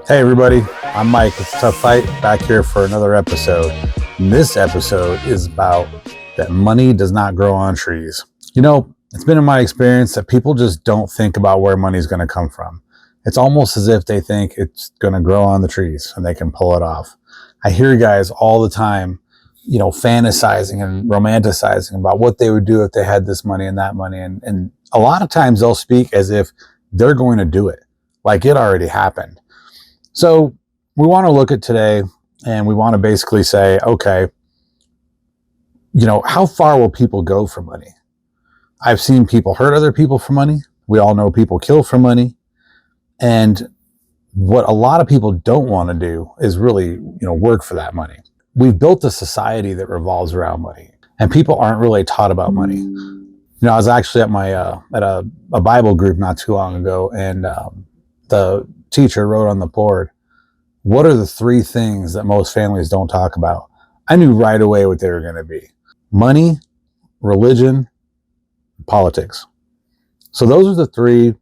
Hey everybody, I'm Mike. It's a Tough Fight back here for another episode. And this episode is about that money does not grow on trees. You know, it's been in my experience that people just don't think about where money is going to come from. It's almost as if they think it's going to grow on the trees and they can pull it off. I hear guys all the time, fantasizing and romanticizing about what they would do if they had this money and that money. And a lot of times they'll speak as if they're going to do it, like it already happened. So we want to look at today and we want to basically say, okay, how far will people go for money? I've seen people hurt other people for money. We all know people kill for money. And what a lot of people don't want to do is really, work for that money. We've built a society that revolves around money, and people aren't really taught about money. I was actually at my at a Bible group not too long ago, and the teacher wrote on the board, what are the three things that most families don't talk about? I knew right away what they were going to be: money, religion, politics. So those are the three,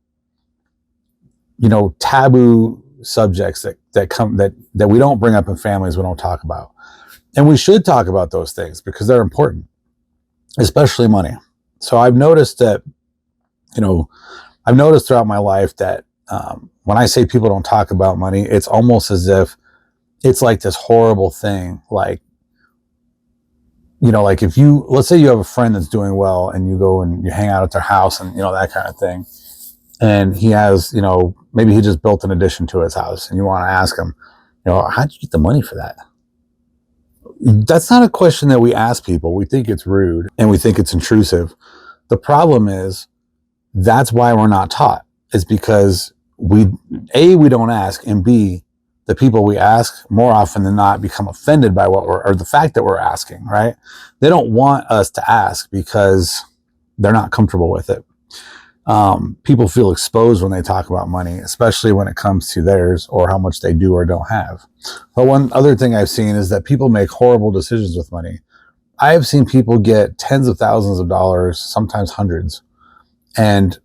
taboo subjects that we don't bring up in families, we don't talk about. And we should talk about those things because they're important, especially money. So I've noticed that, throughout my life that when I say people don't talk about money, it's almost as if it's like this horrible thing. Like if let's say you have a friend that's doing well and you go and you hang out at their house and, that kind of thing. And he has, maybe he just built an addition to his house and you want to ask him, how'd you get the money for that? That's not a question that we ask people. We think it's rude and we think it's intrusive. The problem is that's why we're not taught, is because we don't ask, and B, the people we ask more often than not become offended by or the fact that we're asking, right? They don't want us to ask because they're not comfortable with it. People feel exposed when they talk about money, especially when it comes to theirs or how much they do or don't have. But one other thing I've seen is that people make horrible decisions with money. I have seen people get tens of thousands of dollars, sometimes hundreds, and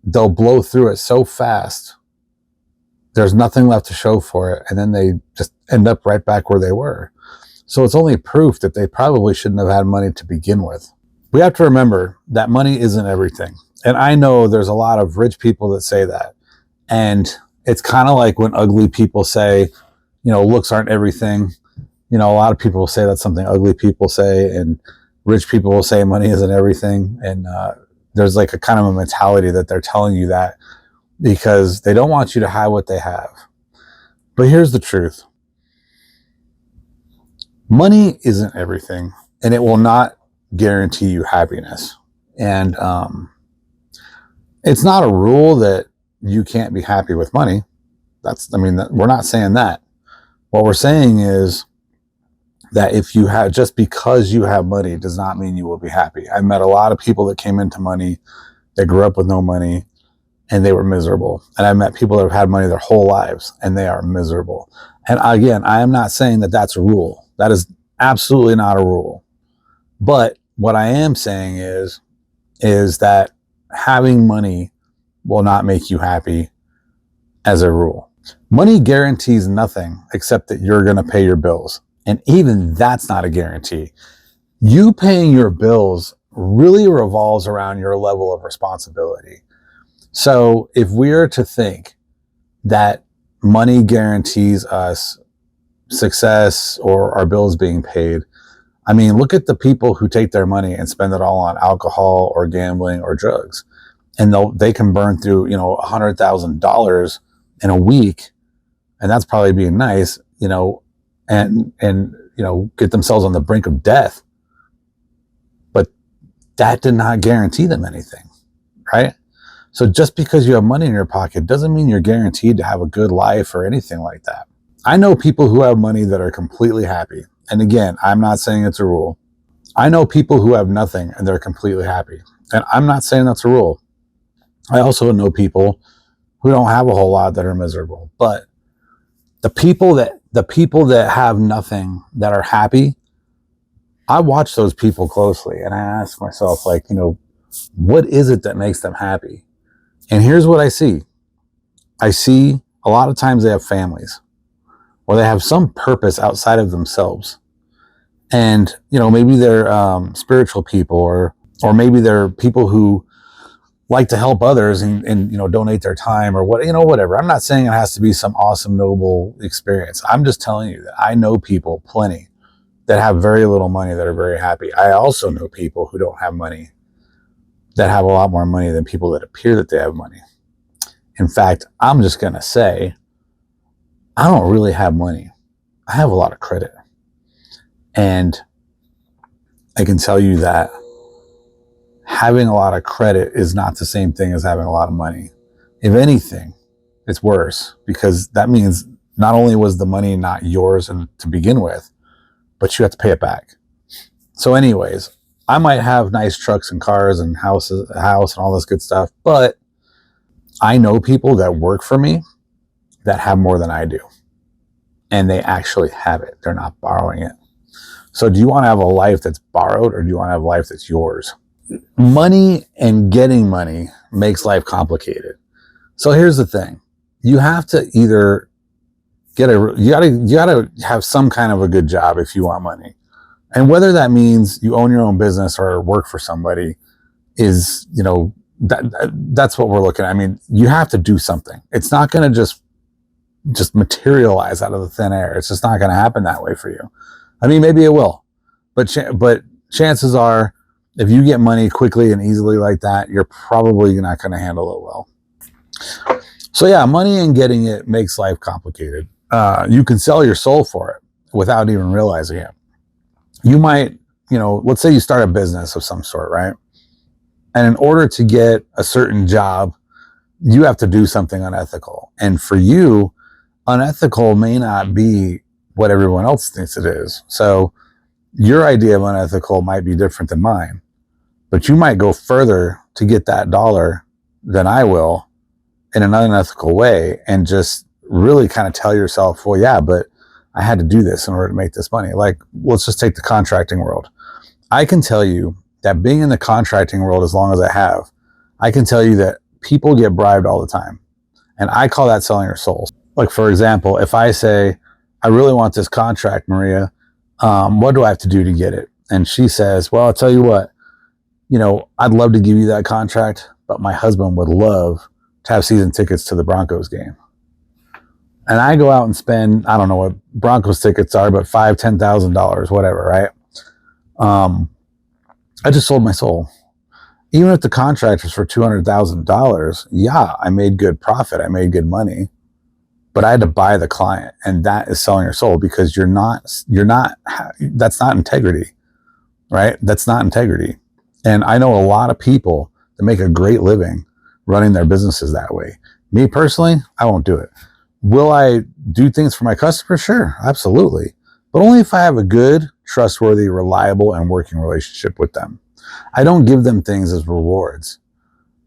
they'll blow through it so fast, there's nothing left to show for it, and then they just end up right back where they were. So it's only proof that they probably shouldn't have had money to begin with. We have to remember that money isn't everything. And I know there's a lot of rich people that say that. And it's kind of like when ugly people say, looks aren't everything. A lot of people will say that's something ugly people say, and rich people will say money isn't everything. And there's like a kind of a mentality that they're telling you that because they don't want you to have what they have. But here's the truth. Money isn't everything, and it will not guarantee you happiness. And it's not a rule that you can't be happy with money. We're not saying that. What we're saying is that just because you have money does not mean you will be happy. I've met a lot of people that came into money, that grew up with no money, and they were miserable. And I've met people that have had money their whole lives, and they are miserable. And again, I am not saying that that's a rule. That is absolutely not a rule. But what I am saying is that having money will not make you happy as a rule. Money guarantees nothing except that you're going to pay your bills. And even that's not a guarantee. You paying your bills really revolves around your level of responsibility. So if we're to think that money guarantees us success or our bills being paid, look at the people who take their money and spend it all on alcohol or gambling or drugs. And they can burn through, $100,000 in a week. And that's probably being nice, and get themselves on the brink of death. But that did not guarantee them anything, right? So just because you have money in your pocket doesn't mean you're guaranteed to have a good life or anything like that. I know people who have money that are completely happy. And again, I'm not saying it's a rule. I know people who have nothing and they're completely happy. And I'm not saying that's a rule. I also know people who don't have a whole lot that are miserable. But the people that have nothing that are happy, I watch those people closely and I ask myself, what is it that makes them happy? And here's what I see. I see a lot of times they have families or they have some purpose outside of themselves. And, you know, maybe they're spiritual people, or maybe they're people who like to help others and, you know, donate their time or what, you know, whatever. I'm not saying it has to be some awesome, noble experience. I'm just telling you that I know people plenty that have very little money that are very happy. I also know people who don't have money that have a lot more money than people that appear that they have money. In fact, I'm just going to say, I don't really have money. I have a lot of credit. And I can tell you that having a lot of credit is not the same thing as having a lot of money. If anything, it's worse, because that means not only was the money not yours to begin with, but you have to pay it back. So anyways, I might have nice trucks and cars and a house and all this good stuff, but I know people that work for me that have more than I do. And they actually have it. They're not borrowing it. So do you want to have a life that's borrowed, or do you want to have a life that's yours? Money and getting money makes life complicated. So here's the thing. You have to either you gotta have some kind of a good job if you want money. And whether that means you own your own business or work for somebody is, you know, that's what we're looking at. I mean, you have to do something. It's not going to just materialize out of the thin air. It's just not going to happen that way for you. I mean, maybe it will, but chances are, if you get money quickly and easily like that, you're probably not going to handle it well. So yeah, money and getting it makes life complicated. You can sell your soul for it without even realizing it. You might, you know, let's say you start a business of some sort, right? And in order to get a certain job, you have to do something unethical. And for you, unethical may not be what everyone else thinks it is. So your idea of unethical might be different than mine, but you might go further to get that dollar than I will in an unethical way, and just really kind of tell yourself, well, yeah, but I had to do this in order to make this money. Like, let's just take the contracting world. I can tell you that being in the contracting world as long as I have, I can tell you that people get bribed all the time. And I call that selling your soul. Like, for example, if I say, I really want this contract, Maria, what do I have to do to get it? And she says, well, I'll tell you what, you know, I'd love to give you that contract, but my husband would love to have season tickets to the Broncos game. And I go out and spend, I don't know what Broncos tickets are, but $5,000, $10,000, whatever, right? I just sold my soul. Even if the contract was for $200,000, yeah, I made good profit. I made good money, but I had to buy the client, and that is selling your soul, because that's not integrity, right? That's not integrity. And I know a lot of people that make a great living running their businesses that way. Me personally, I won't do it. Will I do things for my customers? Sure, absolutely. But only if I have a good, trustworthy, reliable, and working relationship with them. I don't give them things as rewards.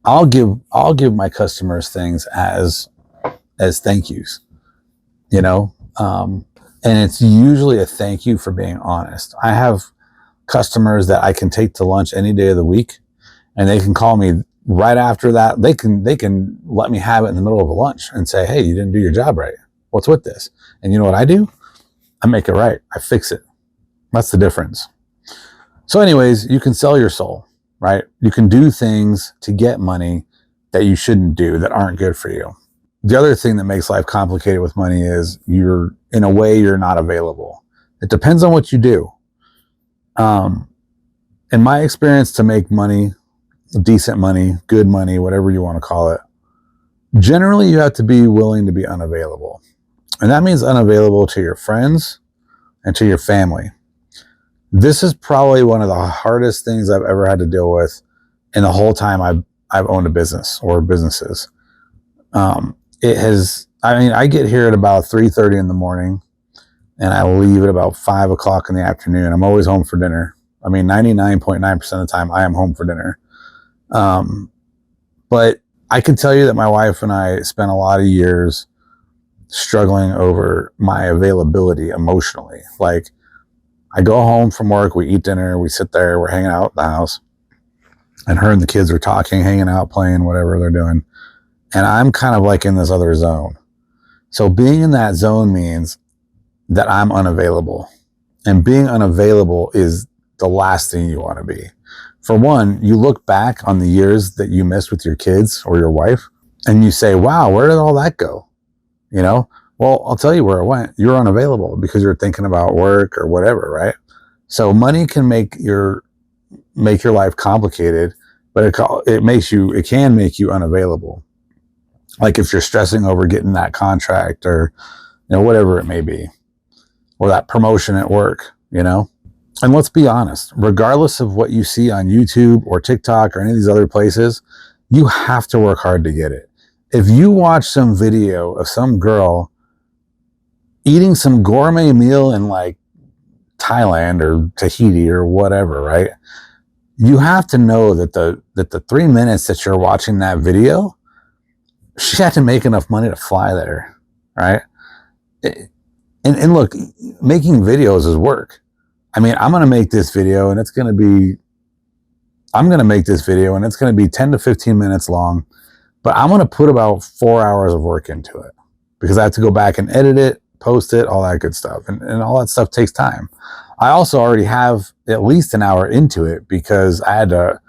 I'll give my customers things as thank yous, you know? And it's usually a thank you for being honest. I have customers that I can take to lunch any day of the week, and they can call me right after that. They can let me have it in the middle of a lunch and say, hey, you didn't do your job right. What's with this? And you know what I do? I make it right. I fix it. That's the difference. So anyways, you can sell your soul, right? You can do things to get money that you shouldn't do, that aren't good for you. The other thing that makes life complicated with money is you're not available. It depends on what you do. In my experience, to make money, decent money, good money, whatever you want to call it, generally you have to be willing to be unavailable. And that means unavailable to your friends and to your family. This is probably one of the hardest things I've ever had to deal with in the whole time I've owned a business or businesses. I get here at about 3:30 in the morning, and I leave at about 5 o'clock in the afternoon. I'm always home for dinner. I mean, 99.9% of the time I am home for dinner. But I can tell you that my wife and I spent a lot of years struggling over my availability emotionally. Like, I go home from work, we eat dinner, we sit there, we're hanging out at the house, and her and the kids are talking, hanging out, playing, whatever they're doing. And I'm kind of like in this other zone. So being in that zone means that I'm unavailable. And being unavailable is the last thing you want to be. For one, you look back on the years that you missed with your kids or your wife, and you say, wow, where did all that go? You know, well, I'll tell you where it went. You're unavailable because you're thinking about work or whatever, right? So money can make your life complicated, but it can make you unavailable. Like if you're stressing over getting that contract or, whatever it may be, or that promotion at work, And let's be honest, regardless of what you see on YouTube or TikTok or any of these other places, you have to work hard to get it. If you watch some video of some girl eating some gourmet meal in like Thailand or Tahiti or whatever, right? You have to know that the 3 minutes that you're watching that video, she had to make enough money to fly there, right? And look, making videos is work. I mean, I'm going to make this video and it's going to be 10 to 15 minutes long, but I'm going to put about 4 hours of work into it because I have to go back and edit it, post it, all that good stuff. And all that stuff takes time. I also already have at least an hour into it because I had to,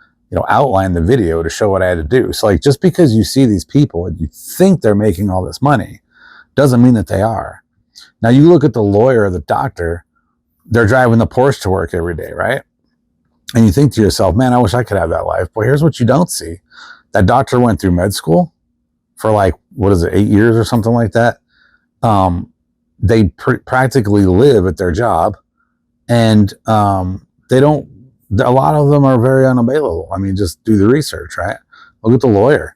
outline the video to show what I had to do. So like, just because you see these people and you think they're making all this money doesn't mean that they are. Now you look at the lawyer or the doctor, they're driving the Porsche to work every day, right? And you think to yourself, man, I wish I could have that life. But here's what you don't see. That doctor went through med school for 8 years or something like that. They practically live at their job, and they don't, a lot of them are very unavailable. I mean, just do the research, right? Look at the lawyer.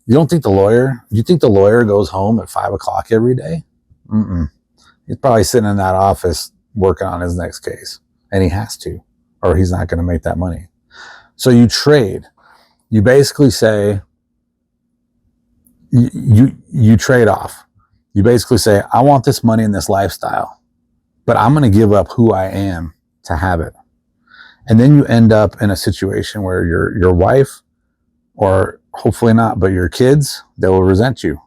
You think the lawyer goes home at 5 o'clock every day? Mm-mm. He's probably sitting in that office working on his next case, and he has to, or he's not going to make that money. So you trade. You basically say, you trade off. You basically say, I want this money and this lifestyle, but I'm going to give up who I am to have it. And then you end up in a situation where your wife, or hopefully not, but your kids, they will resent you.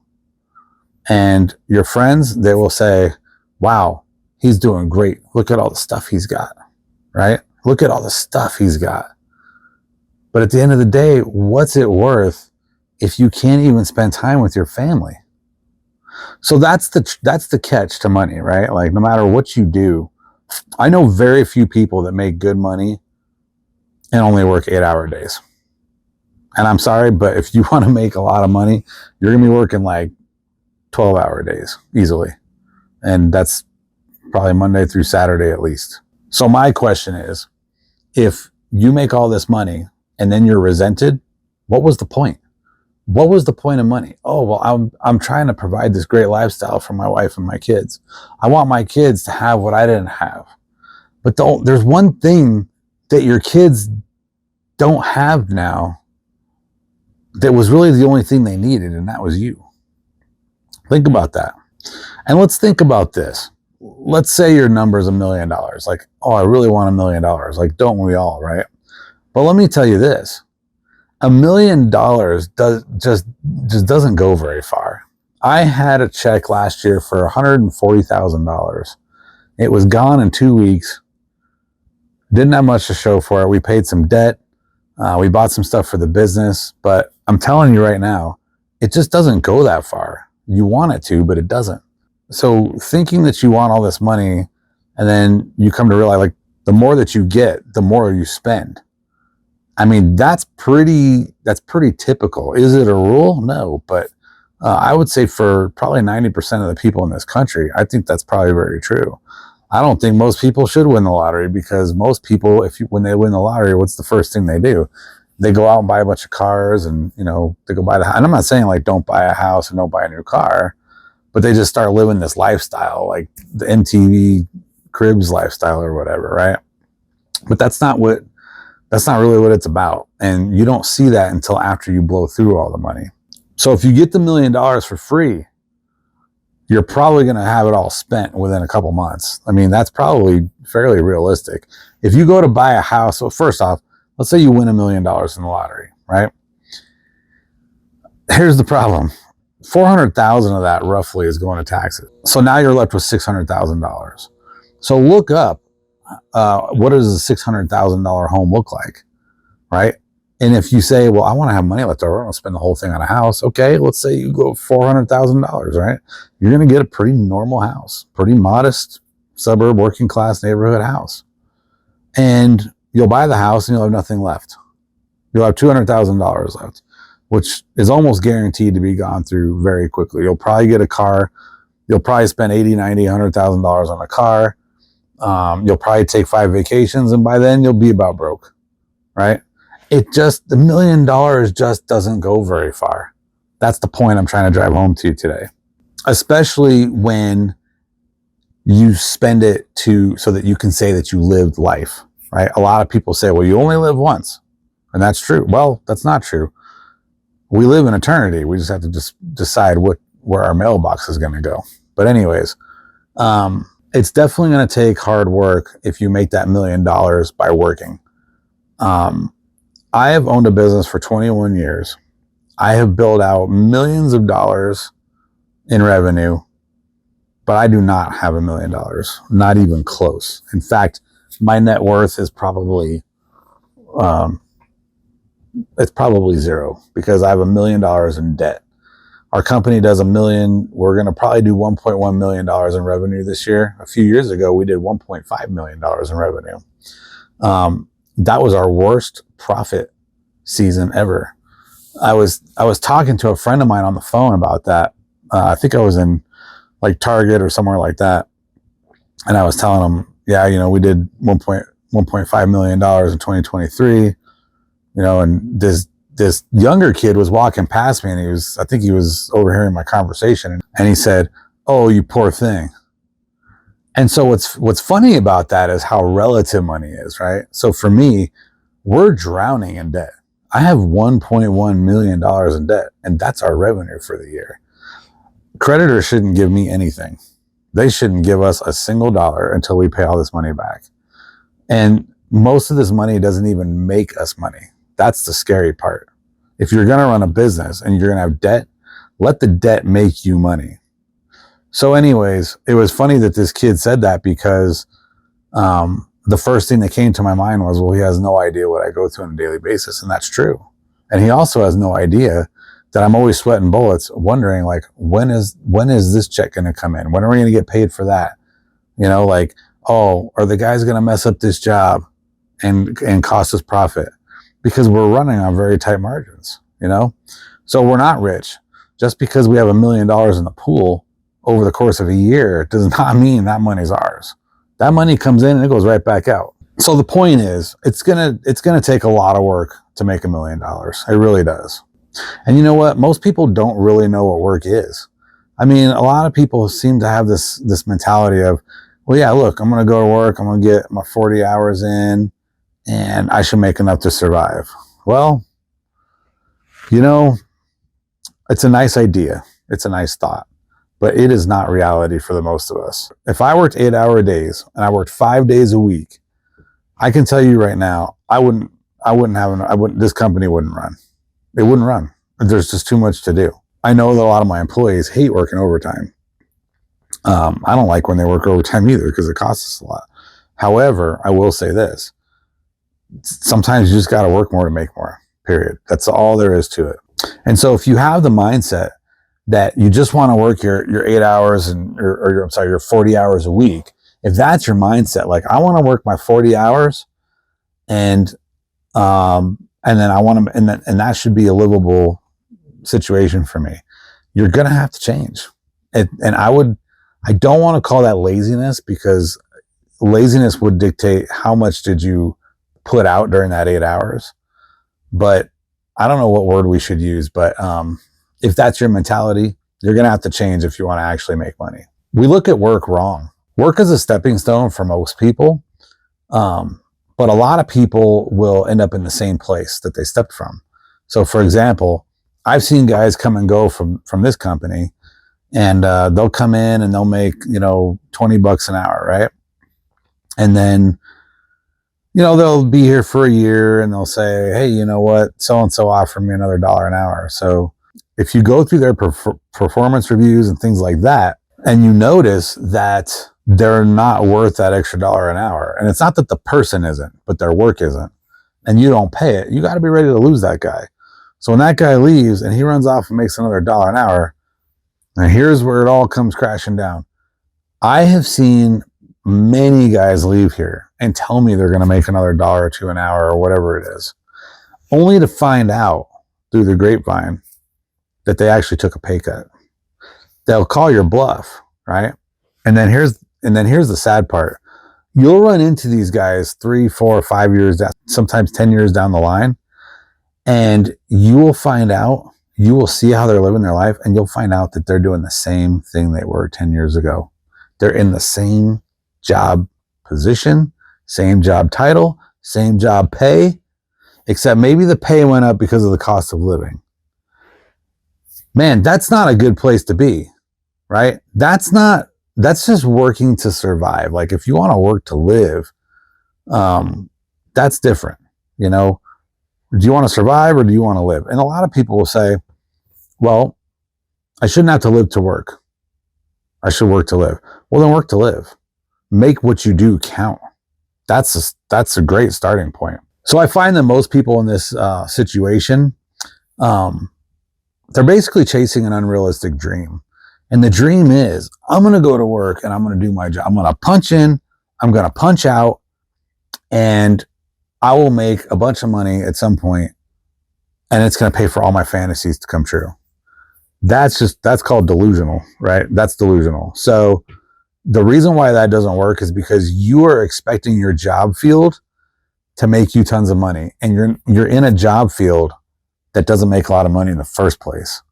And your friends, they will say, wow, he's doing great. Look at all the stuff he's got, right? Look at all the stuff he's got. But at the end of the day, what's it worth if you can't even spend time with your family? So that's the catch to money, right? Like no matter what you do, I know very few people that make good money and only work 8-hour days. And I'm sorry, but if you want to make a lot of money, you're going to be working 12-hour days easily. And that's probably Monday through Saturday at least. So my question is, if you make all this money and then you're resented, what was the point? What was the point of money? Oh, well, I'm trying to provide this great lifestyle for my wife and my kids. I want my kids to have what I didn't have. But there's one thing that your kids don't have now that was really the only thing they needed, and that was you. Think about that. And let's think about this. Let's say your number is $1 million. Like, oh, I really want $1 million. Like, don't we all, right? But let me tell you this. $1 million just doesn't go very far. I had a check last year for $140,000. It was gone in 2 weeks. Didn't have much to show for it. We paid some debt. We bought some stuff for the business. But I'm telling you right now, it just doesn't go that far. You want it to, but it doesn't. So thinking that you want all this money, and then you come to realize the more that you get, the more you spend. I mean, that's pretty typical. Is it a rule? No, but I would say for probably 90% of the people in this country, I think that's probably very true. I don't think most people should win the lottery, because most people, when they win the lottery, what's the first thing they do? They go out and buy a bunch of cars, and they go buy and I'm not saying don't buy a house and don't buy a new car, but they just start living this lifestyle, like the MTV Cribs lifestyle or whatever, right? But that's not really what it's about. And you don't see that until after you blow through all the money. So if you get the $1 million for free, you're probably going to have it all spent within a couple months. I mean, that's probably fairly realistic. If you go to buy a house, so first off, let's say you win $1 million in the lottery, right? Here's the problem. 400,000 of that roughly is going to taxes. So now you're left with $600,000. So look up, what does a $600,000 home look like, right? And if you say, well, I want to have money left over, I want to spend the whole thing on a house. Okay, let's say you go $400,000, right? You're going to get a pretty normal house, pretty modest suburb, working class neighborhood house. And you'll buy the house and you'll have nothing left. You'll have $200,000 left, which is almost guaranteed to be gone through very quickly. You'll probably get a car. You'll probably spend $80,000, $90,000, $100,000 on a car. You'll probably take 5 vacations, and by then you'll be about broke, right? The $1 million just doesn't go very far. That's the point I'm trying to drive home to today. Especially when you spend it so that you can say that you lived life, right? A lot of people say, well, you only live once. And that's true. Well, that's not true. We live in eternity. We just have to just decide where our mailbox is going to go. But anyways, it's definitely going to take hard work if you make that $1 million by working. I have owned a business for 21 years. I have built out millions of dollars in revenue, but I do not have $1 million, not even close. In fact, my net worth is probably, it's probably zero because I have $1 million in debt. Our company does $1 million. We're going to probably do $1.1 million in revenue this year. A few years ago, we did $1.5 million in revenue. That was our worst profit season ever. I was talking to a friend of mine on the phone about that. I think I was in like Target or somewhere like that. And I was telling him, yeah, we did $1.5 million in 2023, and this younger kid was walking past me, and I think he was overhearing my conversation, and he said, "Oh, you poor thing." And so what's funny about that is how relative money is, right? So for me, we're drowning in debt. I have $1.1 million in debt, and that's our revenue for the year. Creditors shouldn't give me anything. They shouldn't give us a single dollar until we pay all this money back. And most of this money doesn't even make us money. That's the scary part. If you're going to run a business and you're going to have debt, let the debt make you money. So anyways, it was funny that this kid said that because the first thing that came to my mind was, well, he has no idea what I go through on a daily basis. And that's true. And he also has no idea that I'm always sweating bullets, wondering like, when is this check going to come in? When are we going to get paid for that? Like, oh, are the guys going to mess up this job and cost us profit? Because we're running on very tight margins, So we're not rich. Just because we have $1 million in the pool over the course of a year does not mean that money's ours. That money comes in and it goes right back out. So the point is, it's gonna take a lot of work to make $1 million. It really does. And you know what? Most people don't really know what work is. I mean, a lot of people seem to have this mentality of, well, yeah, look, I'm going to go to work. I'm going to get my 40 hours in and I should make enough to survive. Well, it's a nice idea. It's a nice thought, but it is not reality for the most of us. If I worked 8-hour days and I worked 5 days a week, I can tell you right now, this company wouldn't run. It wouldn't run. There's just too much to do. I know that a lot of my employees hate working overtime. I don't like when they work overtime either because it costs us a lot. However, I will say this. Sometimes you just got to work more to make more, period. That's all there is to it. And so if you have the mindset that you just want to work your 8 hours your 40 hours a week, if that's your mindset, like I want to work my 40 hours and then I want to, and that should be a livable situation for me. You're going to have to change. And I don't want to call that laziness because laziness would dictate how much did you put out during that 8 hours. But I don't know what word we should use, but if that's your mentality, you're going to have to change if you want to actually make money. We look at work wrong. Work is a stepping stone for most people. But a lot of people will end up in the same place that they stepped from. So for example, I've seen guys come and go from this company and they'll come in and they'll make, $20 an hour, right? And then, they'll be here for a year and they'll say, hey, you know what? So-and-so offered me another $1 an hour. So if you go through their performance reviews and things like that, and you notice that they're not worth that extra dollar an hour, and it's not that the person isn't, but their work isn't, and you don't pay it, you got to be ready to lose that guy. So when that guy leaves and he runs off and makes another dollar an hour, and here's where it all comes crashing down. I have seen many guys leave here and tell me they're going to make another dollar or two an hour or whatever it is, only to find out through the grapevine that they actually took a pay cut. They'll call your bluff, right? And then here's the sad part. You'll run into these guys 3, 4, 5 years down, sometimes 10 years down the line, and you will find out, you will see how they're living their life, and you'll find out that they're doing the same thing they were 10 years ago. They're in the same job position, same job title, same job pay, except maybe the pay went up because of the cost of living. Man, that's not a good place to be, right? That's just working to survive. Like if you want to work to live, that's different. You know, do you want to survive or do you want to live? And a lot of people will say, well, I shouldn't have to live to work. I should work to live. Well, then work to live. Make what you do count. That's a great starting point. So I find that most people in this situation, they're basically chasing an unrealistic dream. And the dream is, I'm going to go to work and I'm going to do my job. I'm going to punch in, I'm going to punch out, and I will make a bunch of money at some point, and it's going to pay for all my fantasies to come true. That's called delusional, right? That's delusional. So the reason why that doesn't work is because you are expecting your job field to make you tons of money, and you're in a job field that doesn't make a lot of money in the first place.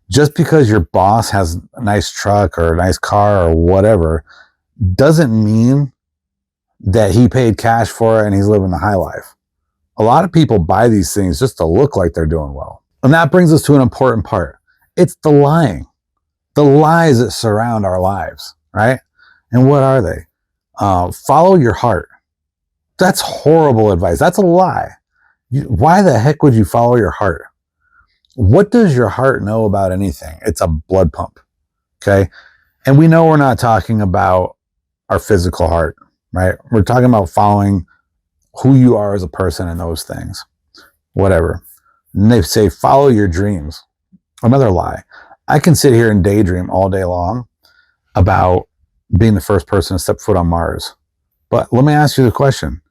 Just because your boss has a nice truck or a nice car or whatever doesn't mean that he paid cash for it and he's living the high life. A lot of people buy these things just to look like they're doing well. And that brings us to an important part. It's the lying, the lies that surround our lives, right? And what are they? Follow your heart. That's horrible advice. That's a lie. Why the heck would you follow your heart? What does your heart know about anything? It's a blood pump, okay? And we know we're not talking about our physical heart, right? We're talking about following who you are as a person and those things, whatever. And they say, follow your dreams. Another lie. I can sit here and daydream all day long about being the first person to step foot on Mars. But let me ask you the question.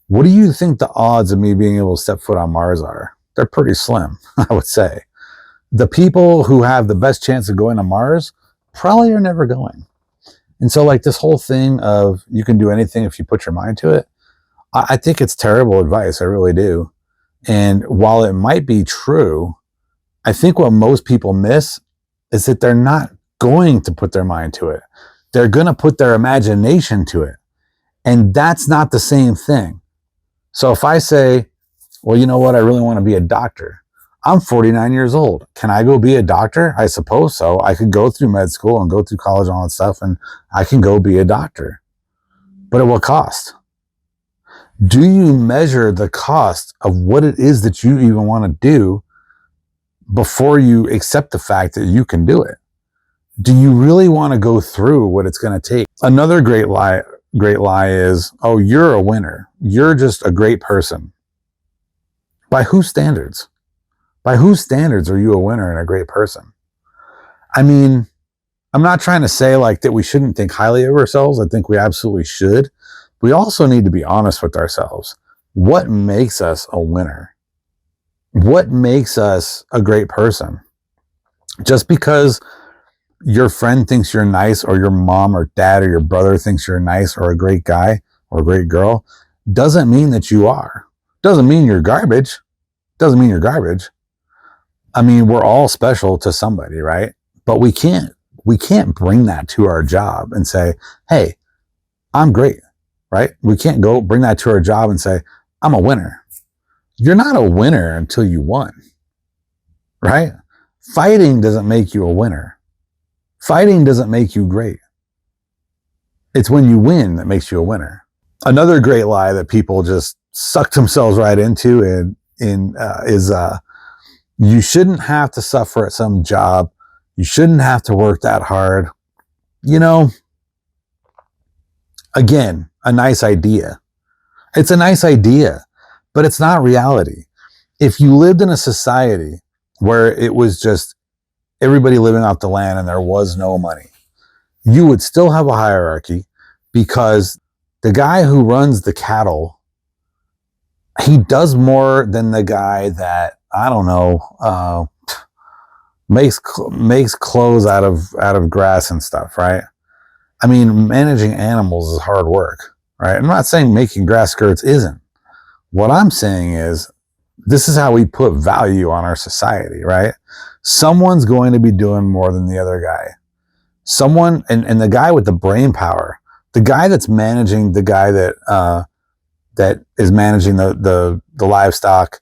What do you think the odds of me being able to step foot on Mars are? They're pretty slim, I would say. The people who have the best chance of going to Mars probably are never going. And so like this whole thing of you can do anything if you put your mind to it, I think it's terrible advice. I really do. And while it might be true, I think what most people miss is that they're not going to put their mind to it. They're going to put their imagination to it. And that's not the same thing. So if I say, well, you know what? I really want to be a doctor. I'm 49 years old. Can I go be a doctor? I suppose so. I could go through med school and go through college and all that stuff, and I can go be a doctor. But at what cost? Do you measure the cost of what it is that you even want to do before you accept the fact that you can do it? Do you really want to go through what it's going to take? Another great lie is, oh, you're a winner. You're just a great person. By whose standards? By whose standards are you a winner and a great person? I mean, I'm not trying to say like that we shouldn't think highly of ourselves. I think we absolutely should. We also need to be honest with ourselves. What makes us a winner? What makes us a great person? Just because your friend thinks you're nice, or your mom or dad or your brother thinks you're nice or a great guy or a great girl, doesn't mean that you are. Doesn't mean you're garbage. Doesn't mean you're garbage. I mean, we're all special to somebody, right? But we can't bring that to our job and say, hey, I'm great, right? We can't go bring that to our job and say, I'm a winner. You're not a winner until you won, right? Fighting doesn't make you a winner. Fighting doesn't make you great. It's when you win that makes you a winner. Another great lie that people just suck themselves right into is You shouldn't have to suffer at some job. You shouldn't have to work that hard. You know, again, a nice idea. It's a nice idea, but it's not reality. If you lived in a society where it was just everybody living off the land and there was no money, you would still have a hierarchy, because the guy who runs the cattle, he does more than the guy that, I don't know, makes clothes out of grass and stuff, right? I mean, managing animals is hard work, right? I'm not saying making grass skirts isn't. What I'm saying is, this is how we put value on our society, right? Someone's going to be doing more than the other guy. Someone, and the guy with the brain power, the guy that's managing the guy that is managing the livestock,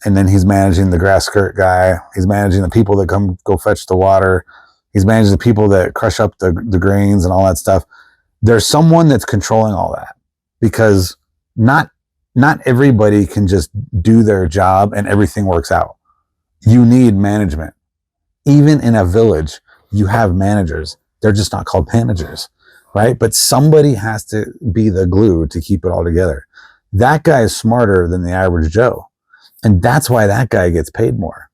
and then he's managing the grass skirt guy. He's managing the people that go fetch the water. He's managing the people that crush up the grains and all that stuff. There's someone that's controlling all that, because not everybody can just do their job and everything works out. You need management. Even in a village, you have managers. They're just not called managers, right? But somebody has to be the glue to keep it all together. That guy is smarter than the average Joe. And that's why that guy gets paid more.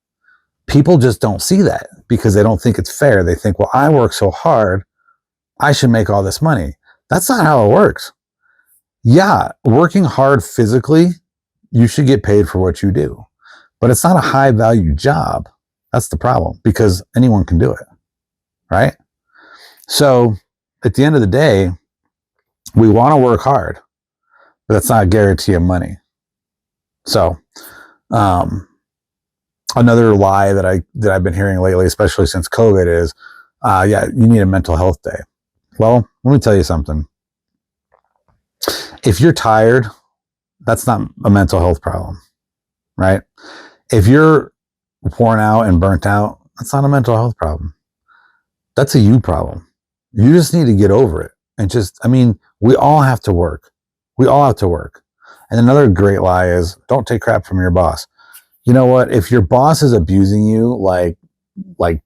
People just don't see that because they don't think it's fair. They think, well, I work so hard, I should make all this money. That's not how it works. Yeah, working hard physically, you should get paid for what you do. But it's not a high value job. That's the problem, because anyone can do it, right? So at the end of the day, we want to work hard, but that's not a guarantee of money. So another lie that I've been hearing lately, especially since COVID, is, yeah, you need a mental health day. Well, let me tell you something. If you're tired, that's not a mental health problem, right? If you're worn out and burnt out, that's not a mental health problem. That's a you problem. You just need to get over it. And just, I mean, we all have to work. We all have to work. And another great lie is, don't take crap from your boss. You know what? If your boss is abusing you, like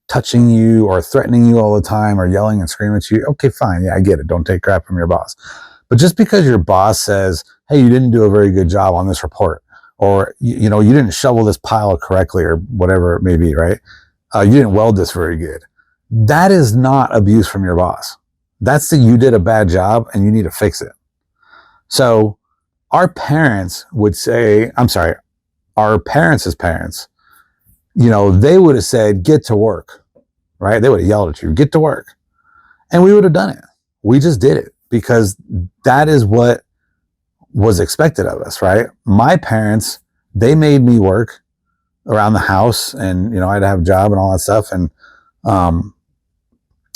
touching you or threatening you all the time or yelling and screaming at you, okay, fine. Yeah, I get it. Don't take crap from your boss. But just because your boss says, hey, you didn't do a very good job on this report, or, you didn't shovel this pile correctly, or whatever it may be, right? You didn't weld this very good. That is not abuse from your boss. That's that you did a bad job and you need to fix it. So our parents would say, our parents' parents, they would have said, get to work, right? They would have yelled at you, get to work. And we would have done it. We just did it because that is what was expected of us, right? My parents, they made me work around the house, and, I had to have a job and all that stuff. And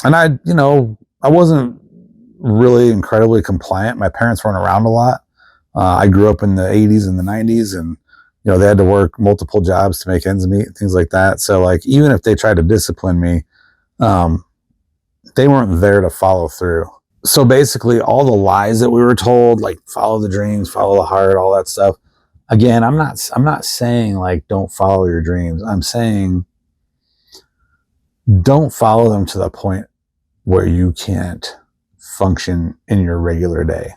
I wasn't really incredibly compliant. My parents weren't around a lot. I grew up in the 80s and the 90s, and, they had to work multiple jobs to make ends meet, things like that. So, like, even if they tried to discipline me, they weren't there to follow through. So basically, all the lies that we were told, like follow the dreams, follow the heart, all that stuff. Again, I'm not saying like don't follow your dreams. I'm saying don't follow them to the point where you can't function in your regular day,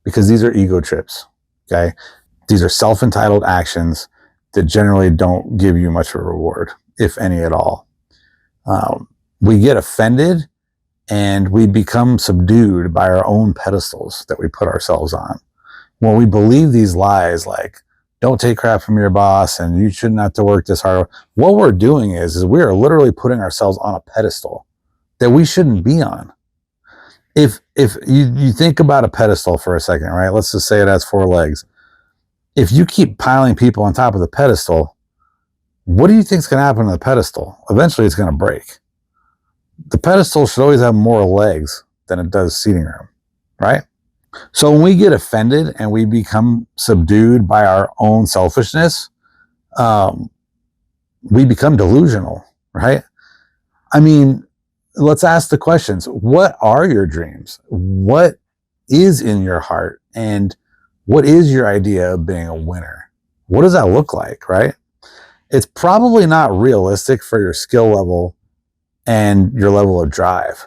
because these are ego trips. Okay, these are self-entitled actions that generally don't give you much of a reward, if any at all. We get offended and we become subdued by our own pedestals that we put ourselves on. When we believe these lies, like don't take crap from your boss and you shouldn't have to work this hard, what we're doing is we are literally putting ourselves on a pedestal that we shouldn't be on. If you think about a pedestal for a second, right? Let's just say it has 4 legs. If you keep piling people on top of the pedestal, what do you think is going to happen to the pedestal? Eventually it's going to break. The pedestal should always have more legs than it does seating room, right? So when we get offended and we become subdued by our own selfishness, we become delusional, right? I mean, let's ask the questions. What are your dreams? What is in your heart? And what is your idea of being a winner? What does that look like, right? it's probably not realistic for your skill level and your level of drive.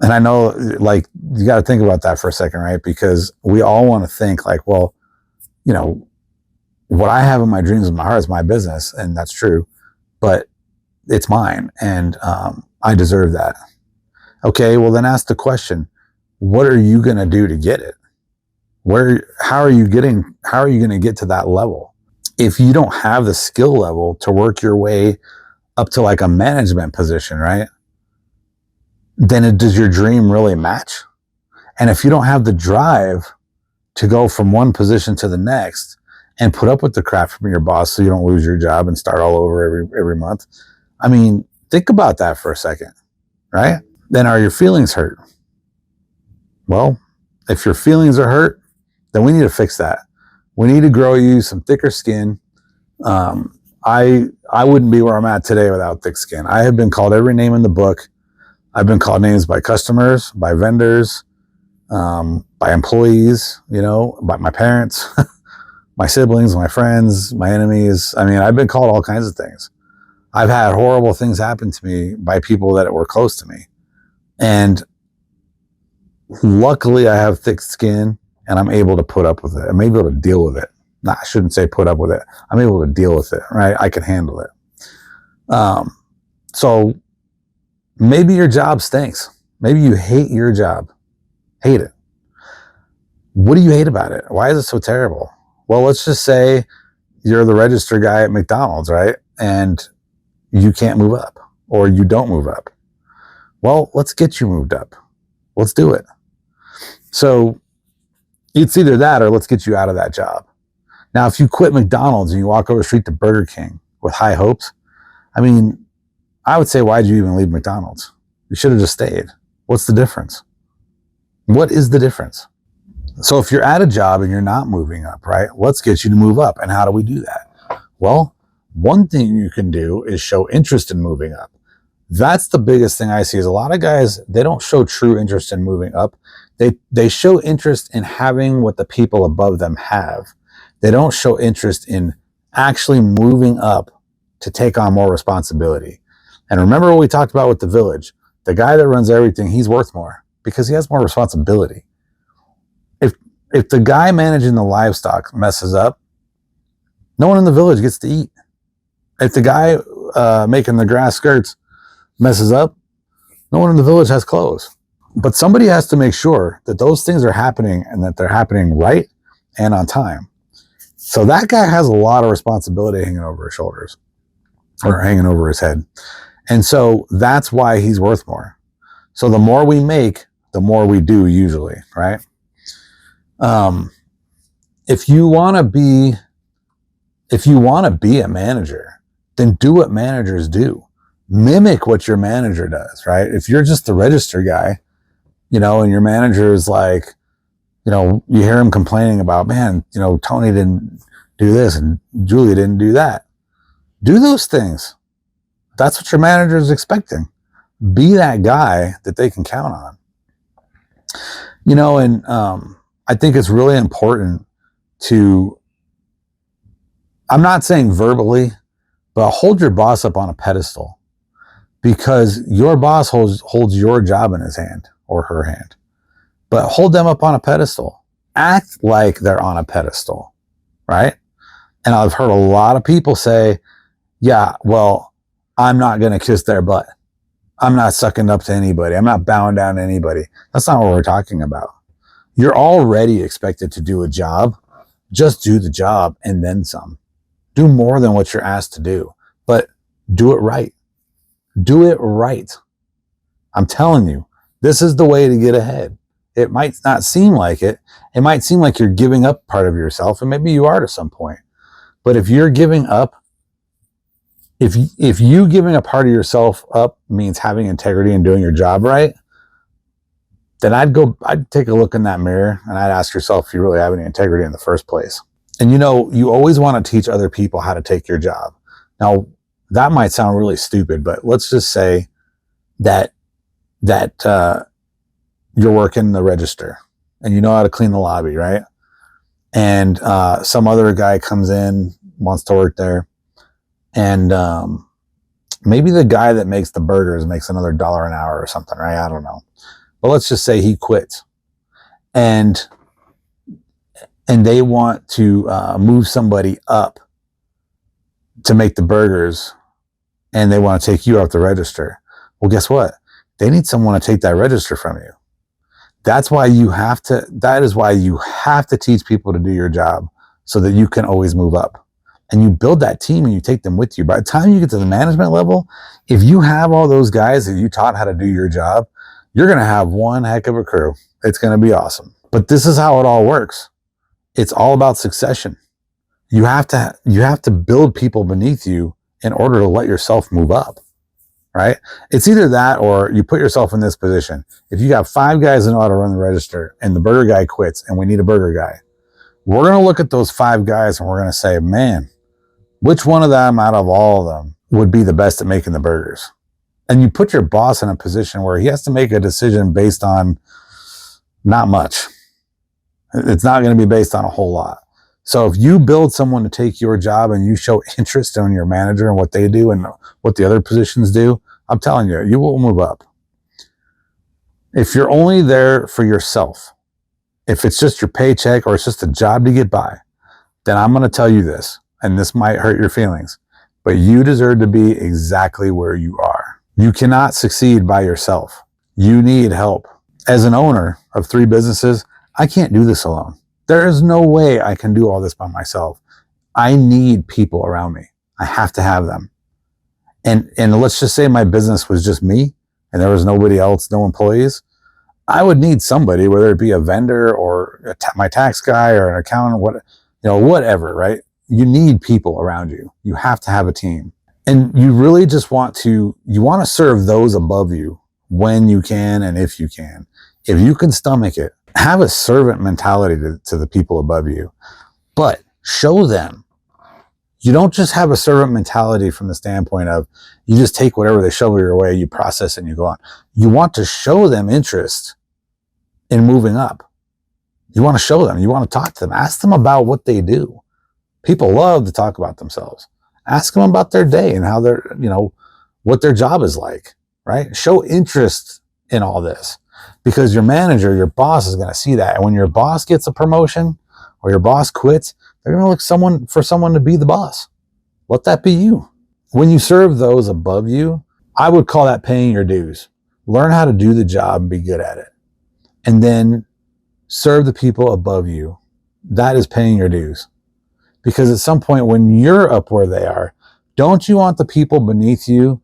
And I know, like, you got to think about that for a second, right? Because we all want to think like, well, you know, what I have in my dreams in my heart is my business, and that's true, but it's mine, and I deserve that. Okay, well then ask the question: what are you going to do to get it? How are you going to get to that level? If you don't have the skill level to work your way up to like a management position, right? Then does your dream really match? And if you don't have the drive to go from one position to the next and put up with the crap from your boss so you don't lose your job and start all over every month, I mean, think about that for a second, right? Then are your feelings hurt? Well, if your feelings are hurt, then we need to fix that. We need to grow you some thicker skin. I wouldn't be where I'm at today without thick skin. I have been called every name in the book. I've been called names by customers, by vendors, by employees, you know, by my parents, my siblings, my friends, my enemies. I mean, I've been called all kinds of things. I've had horrible things happen to me by people that were close to me. And luckily I have thick skin and I'm able to put up with it. I'm able to deal with it. No, I shouldn't say put up with it. I'm able to deal with it, right? I can handle it. So maybe your job stinks. Maybe you hate your job. Hate it. What do you hate about it? Why is it so terrible? Well, let's just say you're the register guy at McDonald's, right? And you can't move up, or you don't move up. Well, let's get you moved up. Let's do it. So it's either that or let's get you out of that job. Now, if you quit McDonald's and you walk over the street to Burger King with high hopes, I mean, I would say, why'd you even leave McDonald's? You should have just stayed. What's the difference? What is the difference? So if you're at a job and you're not moving up, right, let's get you to move up. And how do we do that? Well, one thing you can do is show interest in moving up. That's the biggest thing I see is a lot of guys, they don't show true interest in moving up. They show interest in having what the people above them have. They don't show interest in actually moving up to take on more responsibility. And remember what we talked about with the village. The guy that runs everything, he's worth more because he has more responsibility. If the guy managing the livestock messes up, no one in the village gets to eat. If the guy making the grass skirts messes up, no one in the village has clothes. But somebody has to make sure that those things are happening and that they're happening right and on time. So that guy has a lot of responsibility hanging over his shoulders or hanging over his head. And so that's why he's worth more. So the more we make, the more we do usually, right? If you want to be a manager, then do what managers do. Mimic what your manager does, right? If you're just the register guy, you know, and your manager is like, you know, you hear him complaining about, man, you know, Tony didn't do this and Julia didn't do that. Do those things. That's what your manager is expecting. Be that guy that they can count on. You know, and I think it's really important to, I'm not saying verbally, but hold your boss up on a pedestal because your boss holds your job in his hand or her hand. But hold them up on a pedestal. Act like they're on a pedestal, right? And I've heard a lot of people say, yeah, well, I'm not going to kiss their butt. I'm not sucking up to anybody. I'm not bowing down to anybody. That's not what we're talking about. You're already expected to do a job. Just do the job and then some. Do more than what you're asked to do, but do it right. Do it right. I'm telling you, this is the way to get ahead. It might not seem like it. It might seem like you're giving up part of yourself, and maybe you are to some point. But if you're giving up, if you giving a part of yourself up means having integrity and doing your job right, then I'd take a look in that mirror and I'd ask yourself if you really have any integrity in the first place. And you know, you always want to teach other people how to take your job. Now, that might sound really stupid, but let's just say that you're working the register and you know how to clean the lobby, right? And some other guy comes in wants to work there. And maybe the guy that makes the burgers makes another $1 an hour or something, right? I don't know. But let's just say he quits. And they want to move somebody up to make the burgers, and they want to take you off the register. Well, guess what? They need someone to take that register from you. That is why you have to teach people to do your job so that you can always move up. And you build that team and you take them with you. By the time you get to the management level, if you have all those guys that you taught how to do your job, you're going to have one heck of a crew. It's going to be awesome. But this is how it all works. It's all about succession. You have to build people beneath you in order to let yourself move up, right? It's either that or you put yourself in this position. If you got 5 guys that know how to run the register and the burger guy quits and we need a burger guy, we're going to look at those 5 guys and we're going to say, man, which one of them out of all of them would be the best at making the burgers? And you put your boss in a position where he has to make a decision based on not much. It's not going to be based on a whole lot. So if you build someone to take your job and you show interest in your manager and what they do and what the other positions do, I'm telling you, you will move up. If you're only there for yourself, if it's just your paycheck or it's just a job to get by, then I'm going to tell you this, and this might hurt your feelings, but you deserve to be exactly where you are. You cannot succeed by yourself. You need help. As an owner of 3 businesses, I can't do this alone. There is no way I can do all this by myself. I need people around me. I have to have them. And let's just say my business was just me and there was nobody else, no employees. I would need somebody, whether it be a vendor or my tax guy or an accountant, whatever, right? You need people around you. You have to have a team. And you really just want to serve those above you when you can and if you can. If you can stomach it, have a servant mentality to the people above you, but show them. You don't just have a servant mentality from the standpoint of you just take whatever they shovel your way, you process it and you go on. You want to show them interest in moving up. You want to show them, you want to talk to them, ask them about what they do. People love to talk about themselves. Ask them about their day and how what their job is like, right? Show interest in all this. Because your manager, your boss is going to see that. And when your boss gets a promotion or your boss quits, they're going to look for someone to be the boss. Let that be you. When you serve those above you, I would call that paying your dues. Learn how to do the job and be good at it. And then serve the people above you. That is paying your dues. Because at some point when you're up where they are, don't you want the people beneath you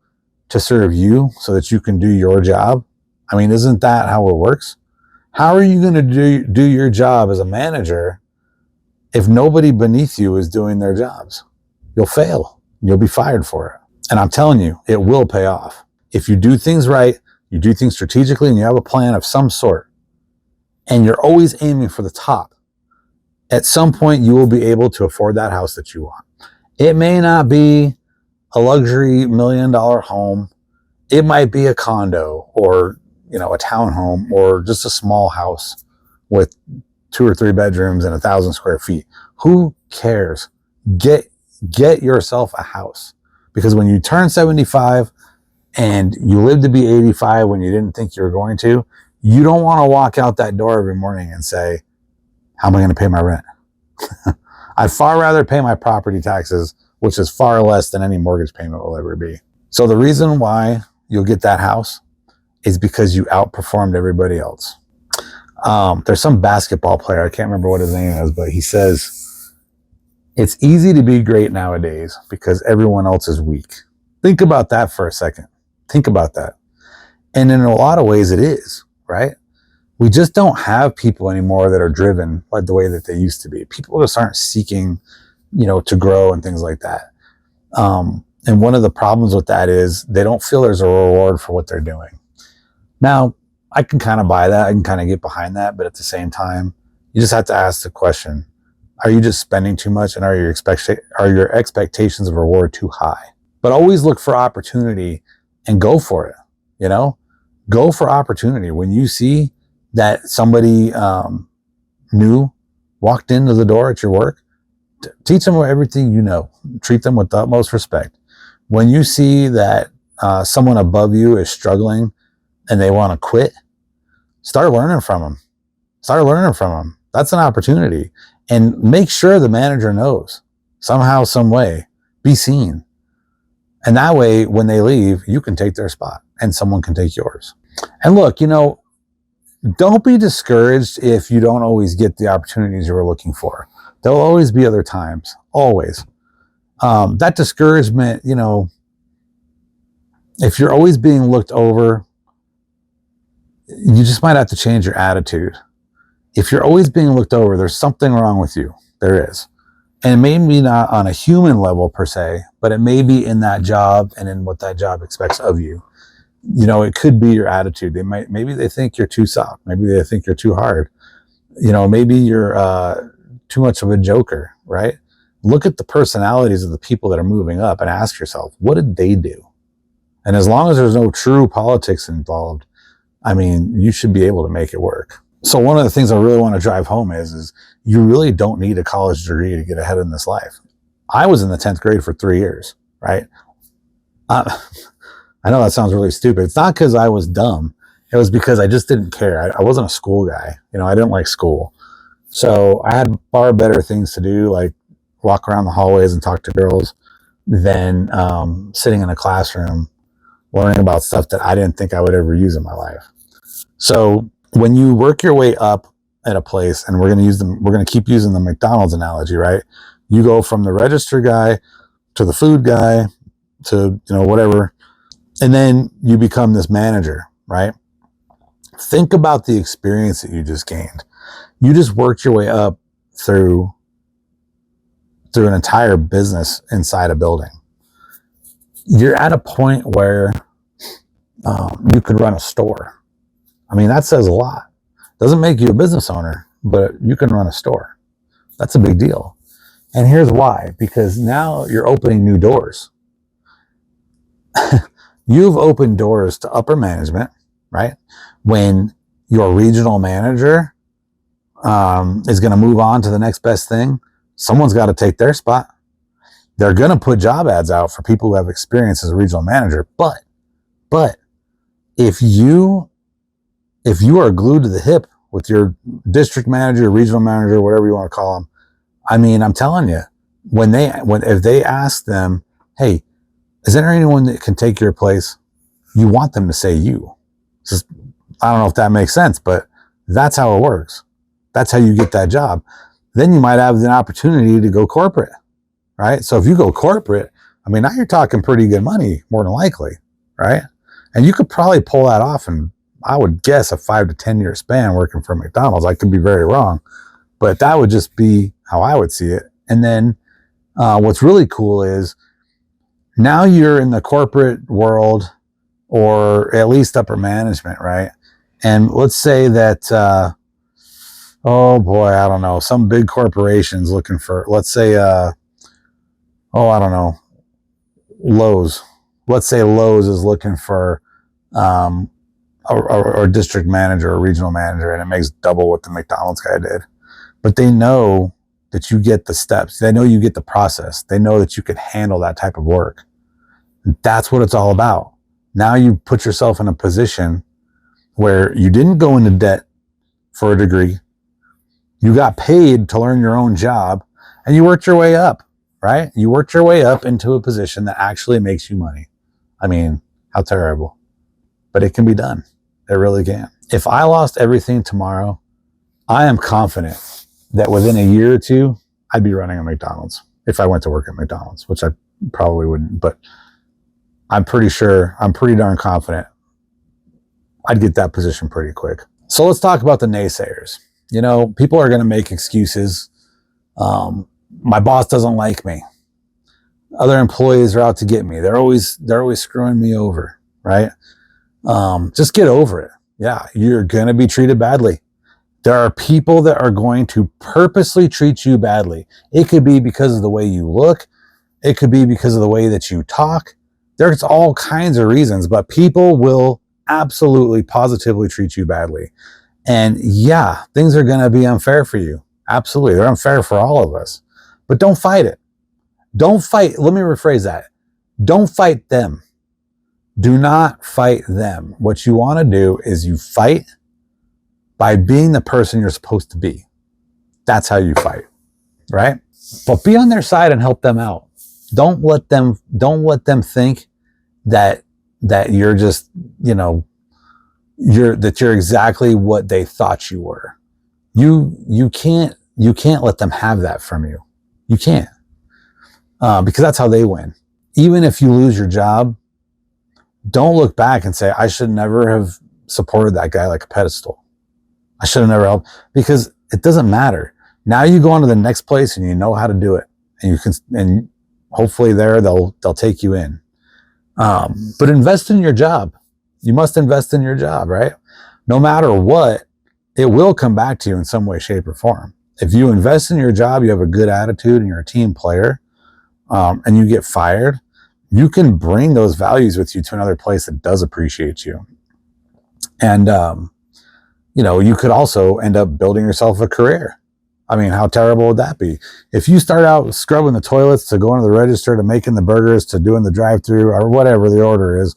to serve you so that you can do your job? I mean, isn't that how it works? How are you going to do your job as a manager if nobody beneath you is doing their jobs? You'll fail. You'll be fired for it. And I'm telling you, it will pay off. If you do things right, you do things strategically, and you have a plan of some sort, and you're always aiming for the top, at some point you will be able to afford that house that you want. It may not be a luxury $1 million home. It might be a condo or a townhome or just a small house with 2 or 3 bedrooms and 1,000 square feet. Who cares? Get yourself a house, because when you turn 75 and you live to be 85 when you didn't think you were going to, you don't want to walk out that door every morning and say, how am I going to pay my rent? I'd far rather pay my property taxes, which is far less than any mortgage payment will ever be. So the reason why you'll get that house is because you outperformed everybody else. There's some basketball player, I can't remember what his name is, but he says, it's easy to be great nowadays because everyone else is weak. Think about that for a second. Think about that. And in a lot of ways it is, right? We just don't have people anymore that are driven like the way that they used to be. People just aren't seeking, to grow and things like that. And one of the problems with that is they don't feel there's a reward for what they're doing. Now, I can kind of buy that. I can kind of get behind that. But at the same time, you just have to ask the question, are you just spending too much, and are your expectations of reward too high? But always look for opportunity and go for it. Go for opportunity. When you see that somebody new walked into the door at your work, Teach them everything you know. Treat them with the utmost respect. When you see that someone above you is struggling and they want to quit, start learning from them. Start learning from them. That's an opportunity. And make sure the manager knows somehow, some way. Be seen. And that way, when they leave, you can take their spot and someone can take yours. And look, don't be discouraged if you don't always get the opportunities you were looking for. There'll always be other times. Always. That discouragement, if you're always being looked over, you just might have to change your attitude. If you're always being looked over, there's something wrong with you. There is. And it may be not on a human level per se, but it may be in that job and in what that job expects of you. It could be your attitude. Maybe they think you're too soft. Maybe they think you're too hard. Maybe you're too much of a joker, right? Look at the personalities of the people that are moving up and ask yourself, what did they do? And as long as there's no true politics involved, you should be able to make it work. So one of the things I really want to drive home is you really don't need a college degree to get ahead in this life. I was in the 10th grade for 3 years, right? I know that sounds really stupid. It's not because I was dumb. It was because I just didn't care. I wasn't a school guy. I didn't like school. So I had far better things to do, like walk around the hallways and talk to girls, than sitting in a classroom learning about stuff that I didn't think I would ever use in my life. So when you work your way up at a place, and we're going to keep using the McDonald's analogy, right? You go from the register guy to the food guy to, whatever. And then you become this manager, right? Think about the experience that you just gained. You just worked your way up through an entire business inside a building. You're at a point where you could run a store. That says a lot. Doesn't make you a business owner, but you can run a store. That's a big deal. And here's why. Because now you're opening new doors. You've opened doors to upper management, right? When your regional manager is going to move on to the next best thing, someone's got to take their spot. They're going to put job ads out for people who have experience as a regional manager. But if you are glued to the hip with your district manager, regional manager, whatever you want to call them, I'm telling you, if they ask them, hey, is there anyone that can take your place? You want them to say you. I don't know if that makes sense, but that's how it works. That's how you get that job. Then you might have the opportunity to go corporate, right? So if you go corporate, now you're talking pretty good money, more than likely, right? And you could probably pull that off in, I would guess, a 5 to 10 year span working for McDonald's. I could be very wrong, but that would just be how I would see it. And then what's really cool is now you're in the corporate world, or at least upper management, right? And let's say that, oh boy, I don't know, some big corporation's looking for, let's say, I don't know, Lowe's. Let's say Lowe's is looking for a district manager or regional manager, and it makes double what the McDonald's guy did. But they know that you get the steps. They know you get the process. They know that you can handle that type of work. That's what it's all about. Now you put yourself in a position where you didn't go into debt for a degree. You got paid to learn your own job, and you worked your way up, right? You worked your way up into a position that actually makes you money. How terrible. But it can be done. It really can. If I lost everything tomorrow, I am confident that within a year or two, I'd be running a McDonald's if I went to work at McDonald's, which I probably wouldn't, but I'm pretty darn confident I'd get that position pretty quick. So let's talk about the naysayers. People are going to make excuses. My boss doesn't like me. Other employees are out to get me. They're always screwing me over, right? Just get over it. Yeah, you're going to be treated badly. There are people that are going to purposely treat you badly. It could be because of the way you look. It could be because of the way that you talk. There's all kinds of reasons, but people will absolutely, positively treat you badly. And yeah, things are going to be unfair for you. Absolutely. They're unfair for all of us. but don't fight it. Don't fight. Let me rephrase that. Don't fight them. Do not fight them. What you want to do is you fight by being the person you're supposed to be. That's how you fight, right? But be on their side and help them out. Don't let them think that you're just, you're exactly what they thought you were. You can't let them have that from you. You can't. Because that's how they win. Even if you lose your job, don't look back and say, I should never have supported that guy like a pedestal. I should have never helped, because it doesn't matter. Now you go on to the next place and you know how to do it, and you can, and hopefully they'll take you in. But invest in your job. You must invest in your job, right? No matter what, it will come back to you in some way, shape, or form. If you invest in your job, you have a good attitude and you're a team player, and you get fired, you can bring those values with you to another place that does appreciate you. And, you could also end up building yourself a career. I mean, how terrible would that be? If you start out scrubbing the toilets, to going to the register, to making the burgers, to doing the drive-through, or whatever the order is,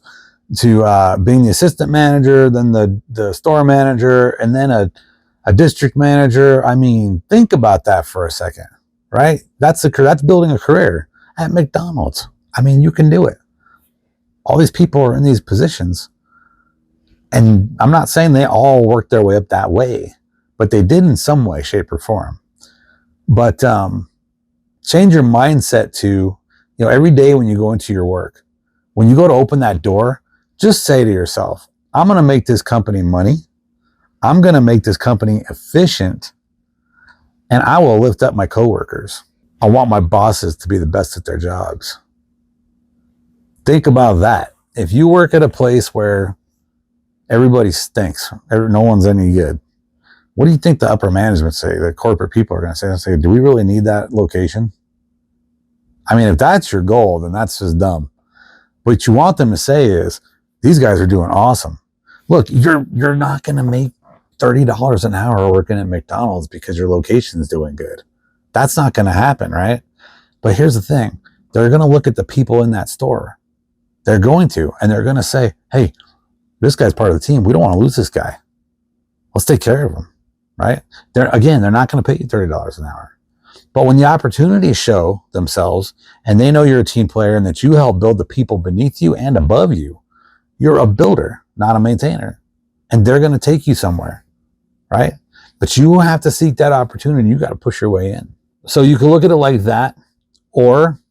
to being the assistant manager, then the store manager, and then a district manager. I mean, think about that for a second, right? That's building a career at McDonald's. I mean, you can do it. All these people are in these positions, and I'm not saying they all worked their way up that way, but they did in some way, shape, or form. But change your mindset to, every day when you go into your work, when you go to open that door, just say to yourself, I'm going to make this company money. I'm going to make this company efficient, and I will lift up my coworkers. I want my bosses to be the best at their jobs. Think about that. If you work at a place where everybody stinks, no one's any good, what do you think the upper management say? The corporate people are going to say? They'll say, do we really need that location? I mean, if that's your goal, then that's just dumb. What you want them to say is, these guys are doing awesome. Look, you're not going to make $30 an hour working at McDonald's because your location's doing good. That's not going to happen, right? But here's the thing. They're going to look at the people in that store. They're going to, and they're going to say, hey, this guy's part of the team. We don't want to lose this guy. Let's take care of him, right? They're not going to pay you $30 an hour. But when the opportunities show themselves and they know you're a team player and that you help build the people beneath you and above you, you're a builder, not a maintainer. And they're going to take you somewhere, right? But you have to seek that opportunity. You got to push your way in. So you can look at it like that, or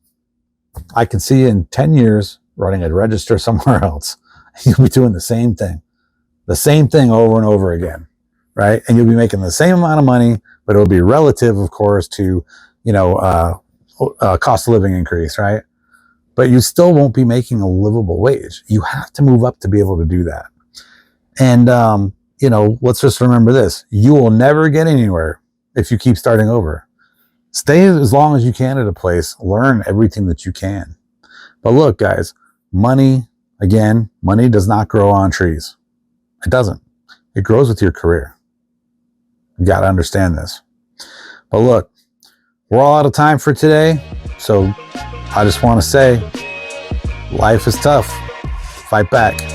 I can see you in 10 years running a register somewhere else. You'll be doing the same thing over and over again, right? And you'll be making the same amount of money, but it'll be relative, of course, to, cost of living increase, right? But you still won't be making a livable wage. You have to move up to be able to do that. And, let's just remember this. You will never get anywhere if you keep starting over. Stay as long as you can at a place. Learn everything that you can. But look, guys, money does not grow on trees. It doesn't. It grows with your career. You got to understand this. But look, we're all out of time for today. So I just want to say, life is tough. Fight back.